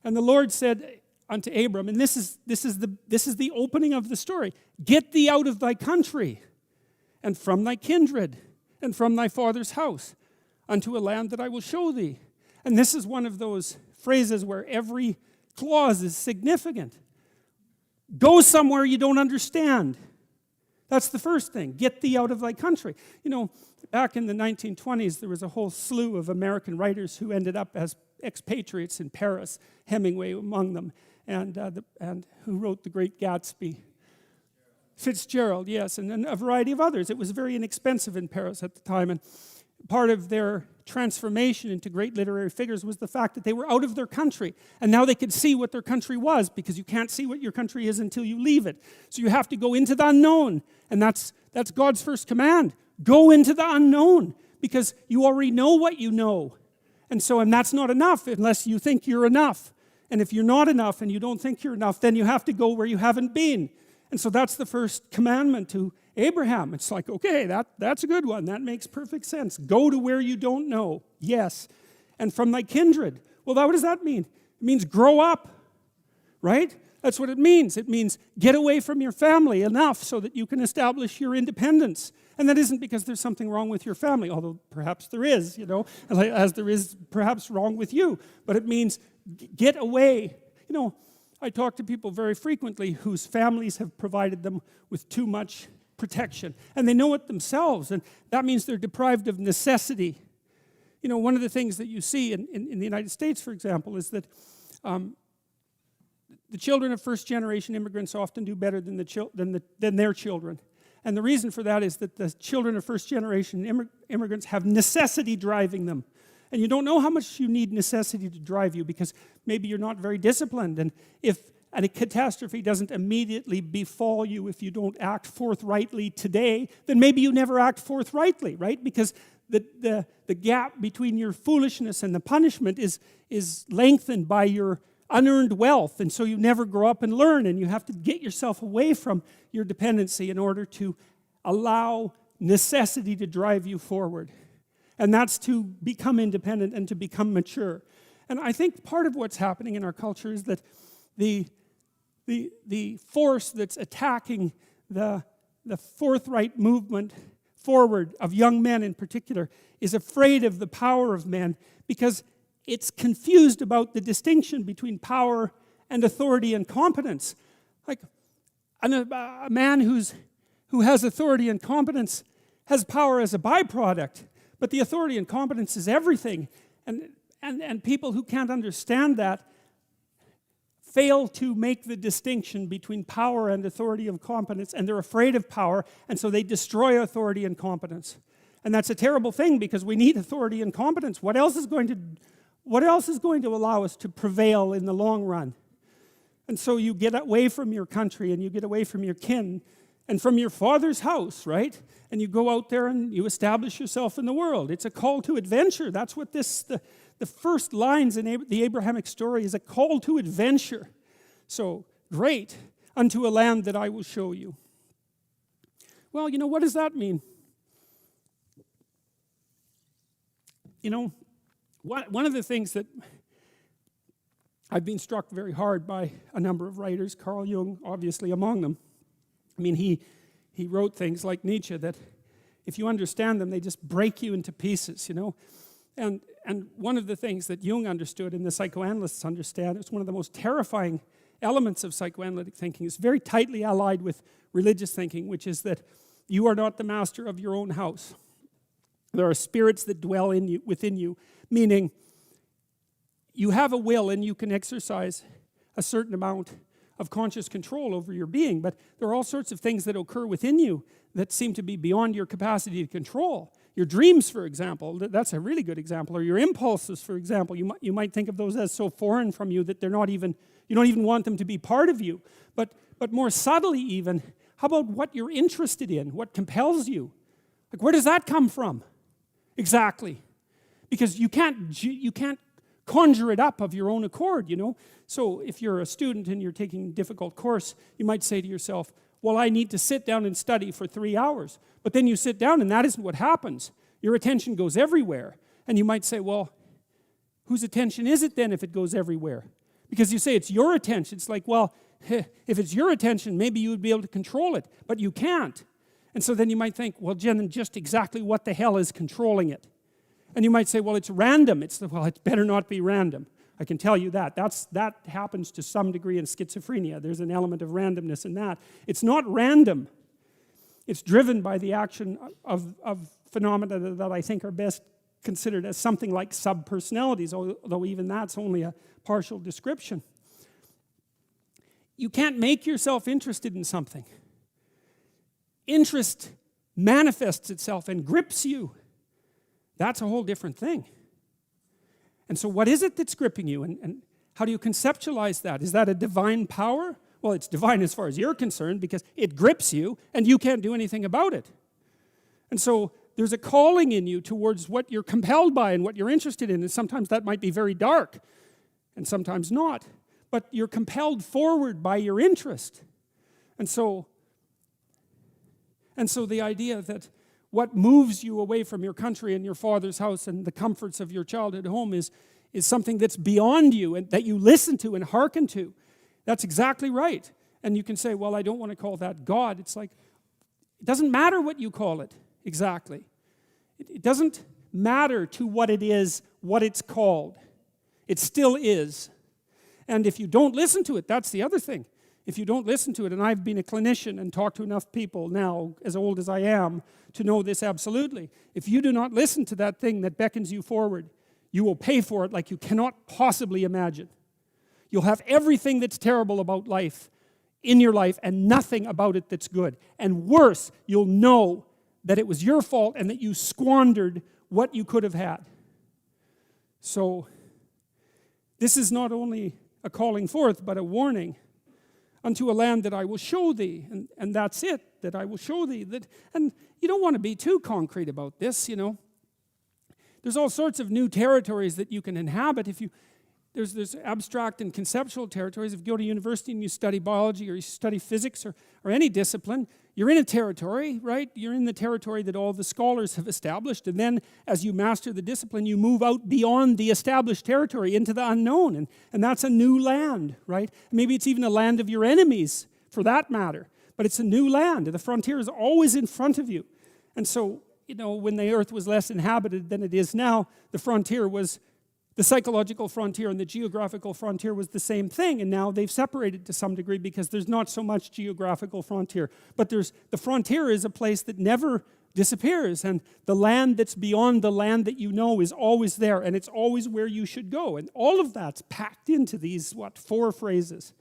And the Lord said unto Abram, and this is the opening of the story, get thee out of thy country, and from thy kindred, and from thy father's house, unto a land that I will show thee. And this is one of those phrases where every clause is significant. Go somewhere you don't understand. That's the first thing. Get thee out of thy country. You know, back in the 1920s, there was a whole slew of American writers who ended up as expatriates in Paris, Hemingway among them, and who wrote The Great Gatsby. Fitzgerald, yes, and then a variety of others. It was very inexpensive in Paris at the time, and part of their transformation into great literary figures was the fact that they were out of their country, and now they could see what their country was, because you can't see what your country is until you leave it. So you have to go into the unknown, and that's God's first command. Go into the unknown, because you already know what you know. And that's not enough unless you think you're enough. And if you're not enough and you don't think you're enough, then you have to go where you haven't been. And so that's the first commandment to Abraham. It's like, okay, that's a good one. That makes perfect sense. Go to where you don't know. Yes. And from thy kindred. Well, what does that mean? It means grow up, right? That's what it means. It means get away from your family enough so that you can establish your independence. And that isn't because there's something wrong with your family, although perhaps there is, you know, as there is perhaps wrong with you. But it means get away. You know, I talk to people very frequently whose families have provided them with too much protection. And they know it themselves, and that means they're deprived of necessity. You know, one of the things that you see in the United States, for example, is that the children of first-generation immigrants often do better than their children. And the reason for that is that the children of first-generation immigrants have necessity driving them. And you don't know how much you need necessity to drive you, because maybe you're not very disciplined. And if a catastrophe doesn't immediately befall you if you don't act forthrightly today, then maybe you never act forthrightly, right? Because the gap between your foolishness and the punishment is lengthened by your unearned wealth, and so you never grow up and learn, and you have to get yourself away from your dependency in order to allow necessity to drive you forward. And that's to become independent and to become mature. And I think part of what's happening in our culture is that the force that's attacking the forthright movement forward of young men in particular is afraid of the power of men, because it's confused about the distinction between power and authority and competence. Like a man who has authority and competence has power as a byproduct, but the authority and competence is everything. And people who can't understand that fail to make the distinction between power and authority and competence, and they're afraid of power, and so they destroy authority and competence. And that's a terrible thing, because we need authority and competence. What else is going to allow us to prevail in the long run? And so you get away from your country, and you get away from your kin, and from your father's house, right? And you go out there and you establish yourself in the world. It's a call to adventure. That's what the first lines in the Abrahamic story is, a call to adventure. So, great, unto a land that I will show you. Well, you know, what does that mean? You know, one of the things that I've been struck very hard by a number of writers, Carl Jung obviously among them. I mean, he wrote things like Nietzsche that if you understand them, they just break you into pieces, you know. And one of the things that Jung understood and the psychoanalysts understand, it's one of the most terrifying elements of psychoanalytic thinking, is very tightly allied with religious thinking, which is that you are not the master of your own house. There are spirits that dwell within you, meaning you have a will and you can exercise a certain amount of conscious control over your being, but there are all sorts of things that occur within you that seem to be beyond your capacity to control. Your dreams, for example, that's a really good example, or your impulses, for example. You might think of those as so foreign from you that you don't even want them to be part of you. But more subtly even, how about what you're interested in, what compels you? Like, where does that come from? Exactly. Because you can't conjure it up of your own accord, you know. So if you're a student and you're taking a difficult course, you might say to yourself, well, I need to sit down and study for 3 hours. But then you sit down and that isn't what happens. Your attention goes everywhere. And you might say, well, whose attention is it then if it goes everywhere? Because you say it's your attention. It's like, well, if it's your attention, maybe you would be able to control it, but you can't. And so then you might think, well, Jen, just exactly what the hell is controlling it? And you might say, well, it's random. Well, it better not be random. I can tell you that. That happens to some degree in schizophrenia. There's an element of randomness in that. It's not random. It's driven by the action of phenomena that I think are best considered as something like subpersonalities, although even that's only a partial description. You can't make yourself interested in something. Interest manifests itself and grips you. That's a whole different thing. And so what is it that's gripping you? And how do you conceptualize that? Is that a divine power? Well, it's divine as far as you're concerned because it grips you and you can't do anything about it. And so there's a calling in you towards what you're compelled by and what you're interested in. And sometimes that might be very dark and sometimes not. But you're compelled forward by your interest. And so the idea that what moves you away from your country and your father's house and the comforts of your childhood home is something that's beyond you and that you listen to and hearken to. That's exactly right. And you can say, well, I don't want to call that God. It's like, it doesn't matter what you call it exactly. It doesn't matter to what it is, what it's called. It still is. And if you don't listen to it, that's the other thing. If you don't listen to it, and I've been a clinician and talked to enough people now, as old as I am, to know this absolutely. If you do not listen to that thing that beckons you forward, you will pay for it like you cannot possibly imagine. You'll have everything that's terrible about life in your life and nothing about it that's good. And worse, you'll know that it was your fault and that you squandered what you could have had. So, this is not only a calling forth, but a warning. Unto a land that I will show thee. And that's it, that I will show thee. And you don't want to be too concrete about this, you know. There's all sorts of new territories that you can inhabit. There's abstract and conceptual territories. If you go to university and you study biology or you study physics or any discipline, you're in a territory, right? You're in the territory that all the scholars have established. And then as you master the discipline, you move out beyond the established territory into the unknown. And that's a new land, right? Maybe it's even a land of your enemies, for that matter. But it's a new land. The frontier is always in front of you. And so, you know, when the earth was less inhabited than it is now, the frontier was the psychological frontier and the geographical frontier was the same thing, and now they've separated to some degree because there's not so much geographical frontier. But the frontier is a place that never disappears, and the land that's beyond the land that you know is always there, and it's always where you should go. And all of that's packed into these, 4 phrases.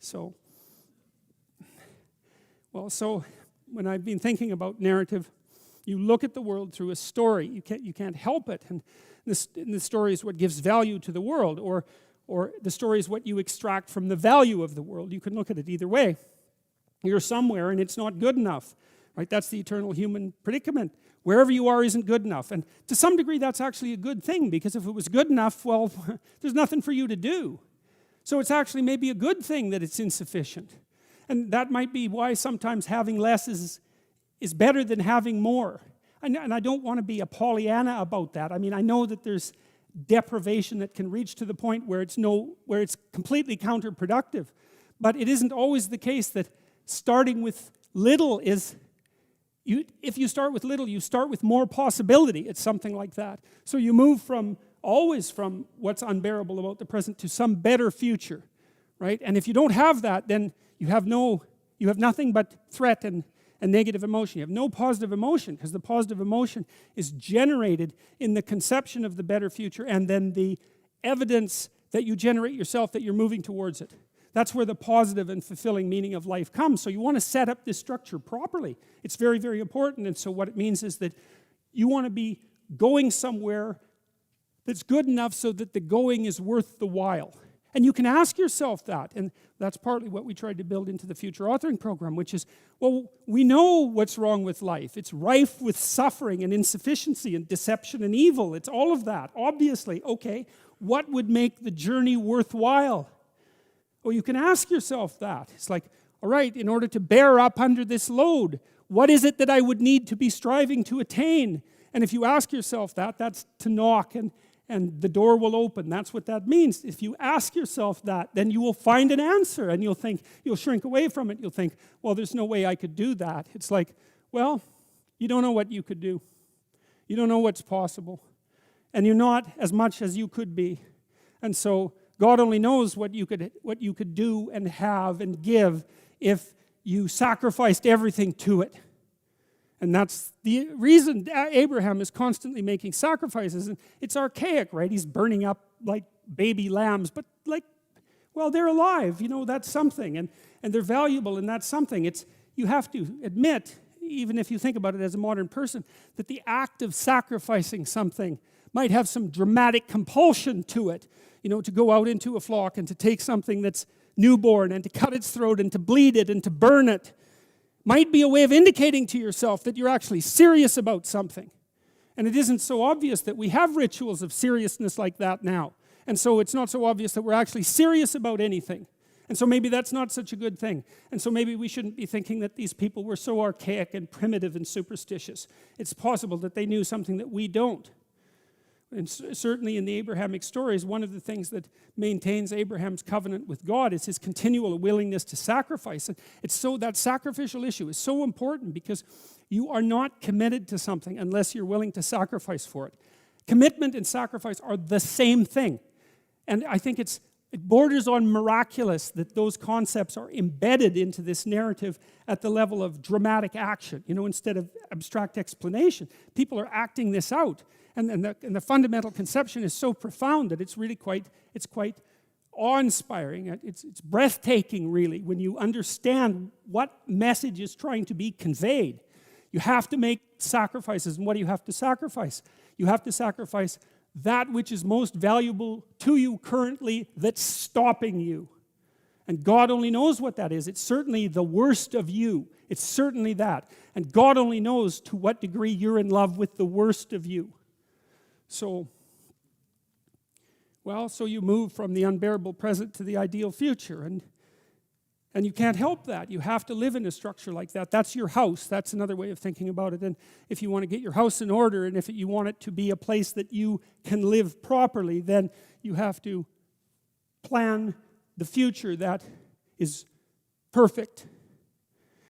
So when I've been thinking about narrative, you look at the world through a story. You can't help it. And the story is what gives value to the world, or the story is what you extract from the value of the world. You can look at it either way. You're somewhere and it's not good enough, right? That's the eternal human predicament. Wherever you are isn't good enough. And to some degree that's actually a good thing, because if it was good enough, well, there's nothing for you to do. So it's actually maybe a good thing that it's insufficient. And that might be why sometimes having less is better than having more. And I don't want to be a Pollyanna about that. I mean, I know that there's deprivation that can reach to the point where it's completely counterproductive. But it isn't always the case that starting with little is... if you start with little, you start with more possibility. It's something like that. So you move always from what's unbearable about the present to some better future, right? And if you don't have that, then you have nothing but threat and negative emotion. You have no positive emotion, because the positive emotion is generated in the conception of the better future and then the evidence that you generate yourself that you're moving towards it. That's where the positive and fulfilling meaning of life comes. So you want to set up this structure properly. It's very, very important. And so what it means is that you want to be going somewhere that's good enough so that the going is worth the while. And you can ask yourself that, and that's partly what we tried to build into the future authoring program, which is, well, we know what's wrong with life. It's rife with suffering and insufficiency and deception and evil. It's all of that, obviously. Okay, what would make the journey worthwhile? Well, you can ask yourself that. It's like, all right, in order to bear up under this load, what is it that I would need to be striving to attain? And if you ask yourself that, that's to knock and the door will open. That's what that means. If you ask yourself that, then you will find an answer, and you'll shrink away from it. You'll think, well, there's no way I could do that. It's like, well, you don't know what you could do. You don't know what's possible. And you're not as much as you could be. And so God only knows what you could do and have and give if you sacrificed everything to it. And that's the reason Abraham is constantly making sacrifices. And it's archaic, right? He's burning up like baby lambs. But like, well, they're alive. You know, that's something. And they're valuable, and that's something. You have to admit, even if you think about it as a modern person, that the act of sacrificing something might have some dramatic compulsion to it. You know, to go out into a flock and to take something that's newborn and to cut its throat and to bleed it and to burn it might be a way of indicating to yourself that you're actually serious about something. And it isn't so obvious that we have rituals of seriousness like that now. And so it's not so obvious that we're actually serious about anything. And so maybe that's not such a good thing. And so maybe we shouldn't be thinking that these people were so archaic and primitive and superstitious. It's possible that they knew something that we don't. And certainly in the Abrahamic stories, one of the things that maintains Abraham's covenant with God is his continual willingness to sacrifice. And that sacrificial issue is so important because you are not committed to something unless you're willing to sacrifice for it. Commitment and sacrifice are the same thing. And I think it borders on miraculous that those concepts are embedded into this narrative at the level of dramatic action. You know, instead of abstract explanation, people are acting this out. And the fundamental conception is so profound that it's really quite awe-inspiring. It's breathtaking, really, when you understand what message is trying to be conveyed. You have to make sacrifices. And what do you have to sacrifice? You have to sacrifice that which is most valuable to you currently that's stopping you. And God only knows what that is. It's certainly the worst of you. It's certainly that. And God only knows to what degree you're in love with the worst of you. So you move from the unbearable present to the ideal future. And you can't help that. You have to live in a structure like that. That's your house. That's another way of thinking about it. And if you want to get your house in order, and if you want it to be a place that you can live properly, then you have to plan the future that is perfect